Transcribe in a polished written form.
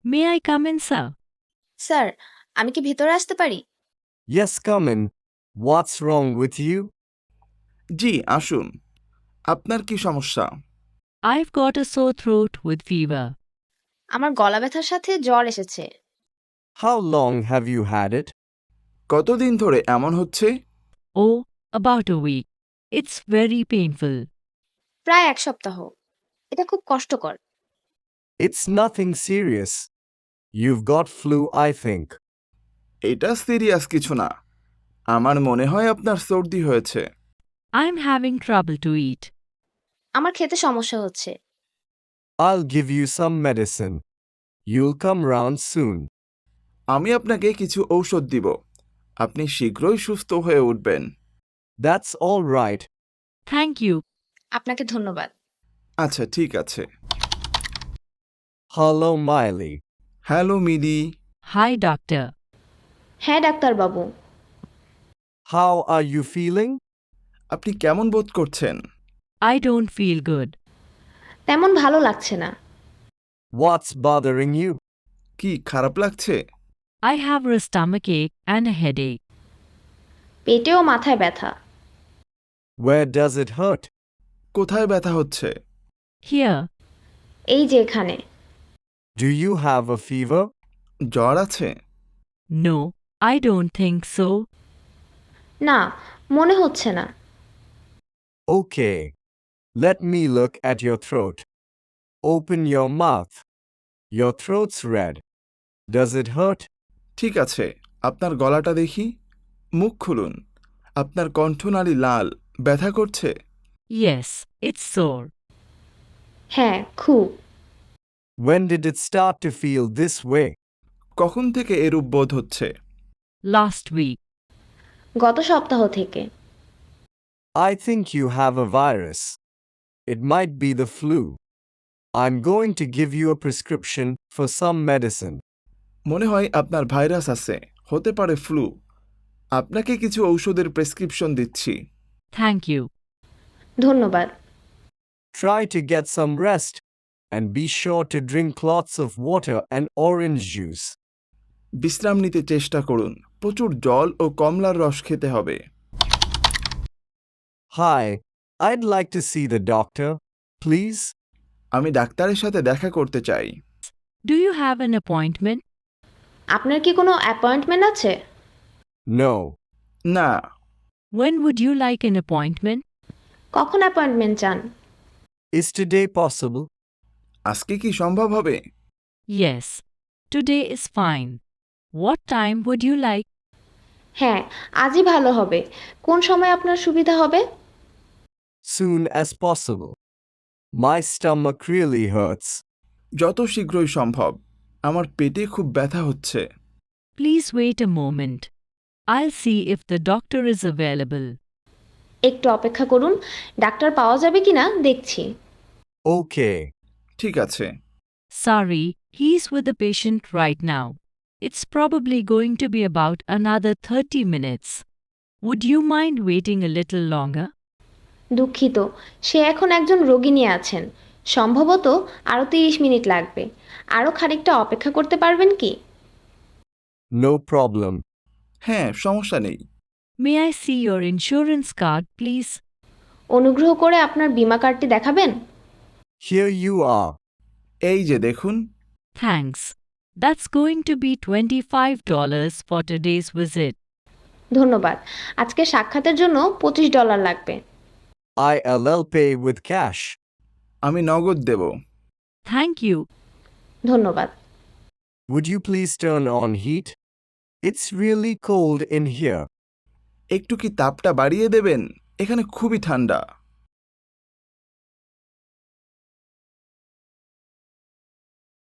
May I come in, sir? Sir, আমি কি ভেতরে আসতে পারি? Yes, come in. What's wrong with you? জি আসুন। আপনার কি সমস্যা? I've got a sore throat with fever. আমার গলা ব্যথার সাথে জ্বর এসেছে। How long have you had it? কতদিন ধরে এমন হচ্ছে? Oh, about a week. It's very painful. প্রায় 1 সপ্তাহ। এটা খুব কষ্টকর। It's nothing serious. You've got flu, I think. এটা সিরিয়াস কিছু না। আমার মনে হয় আপনার সর্দি হয়েছে। I'm having trouble to eat. আমার খেতে সমস্যা হচ্ছে। I'll give you some medicine. You'll come round soon. আমি আপনাকে কিছু ঔষধ দিব। আপনি শীঘ্রই সুস্থ হয়ে উঠবেন। That's all right. Thank you. আপনাকে ধন্যবাদ। আচ্ছা ঠিক আছে। Hello, Miley. হ্যালো মিলি। Hi, doctor. হ্যাঁ ডাক্তারবাবু। How are you feeling? আপনি কেমন বোধ করছেন? I don't feel good. তেমন ভালো লাগছে না। What's bothering you? কি খারাপ লাগছে? I have a stomachache and a headache. পেটে ও মাথায় ব্যথা। Where does it hurt? কোথায় ব্যথা হচ্ছে? Here. এই যে এখানে। Do you have a fever? জ্বর আছে? No, I don't think so. না, মনে হচ্ছে না। Okay. Let me look at your throat. Open your mouth. Your throat's red. Does it hurt? ঠিক আছে, আপনার গলাটা দেখি। মুখ খুলুন। আপনার কণ্ঠনালী লাল। ব্যথা করছে? Yes, it's sore. হ্যাঁ, খুব। When did it start to feel this way? কখন থেকে এরূপ বোধ হচ্ছে? Last week. গত সপ্তাহ থেকে। I think you have a virus. It might be the flu. I'm going to give you a prescription for some medicine. মনে হয় আপনার ভাইরাস আছে। হতে পারে ফ্লু। আপনাকে কিছু ঔষধের প্রেসক্রিপশন দিচ্ছি। Thank you. ধন্যবাদ। Try to get some rest and be sure to drink lots of water and orange juice. বিশ্রাম নিতে চেষ্টা করুন। প্রচুর জল ও কমলার রস খেতে হবে। Hi, I'd like to see the doctor, please. আমি ডাক্তারের সাথে দেখা করতে চাই। Do you have an appointment? আপনার কি কোনো অ্যাপয়েন্টমেন্ট আছে? No. না। When would you like an appointment? কখন অ্যাপয়েন্টমেন্ট চান? Is today possible? আজকে কি সম্ভব হবে? Yes. Today is fine. What time would you like? হ্যাঁ, আজই ভালো হবে। কোন সময় আপনার সুবিধা হবে? Soon as possible. My stomach really hurts. যত শীঘ্রই সম্ভব। আমার পেটে খুব ব্যথা হচ্ছে। Please wait a moment. I'll see if the doctor is available. একটু অপেক্ষা করুন। ডাক্তার পাওয়া যাবে কিনা দেখছি। Okay. ঠিক আছে। Sorry, he's with the patient right now. It's probably going to be about another 30 minutes. Would you mind waiting a little longer? দুঃখিত, সে এখন একজন রোগী নিয়ে আছেন। সম্ভবত আরও 30 মিনিট লাগবে। আরও খানিকটা অপেক্ষা করতে পারবেন কি? No problem. হ্যাঁ, সমস্যা নেই। May I see your insurance card, please? অনুগ্রহ করে আপনার বীমা কার্ডটি দেখাবেন? Here you are. এই যে দেখুন। Thanks. That's going to be $25 for today's visit. ধন্যবাদ। আজকে সাক্ষাতের জন্য $25 লাগবে। I'll pay with cash. আমি নগদ দেব। Thank you. ধন্যবাদ। Would you please turn on heat? It's really cold in here. একটু কি তাপটা বাড়িয়ে দেবেন? এখানে খুবই ঠান্ডা।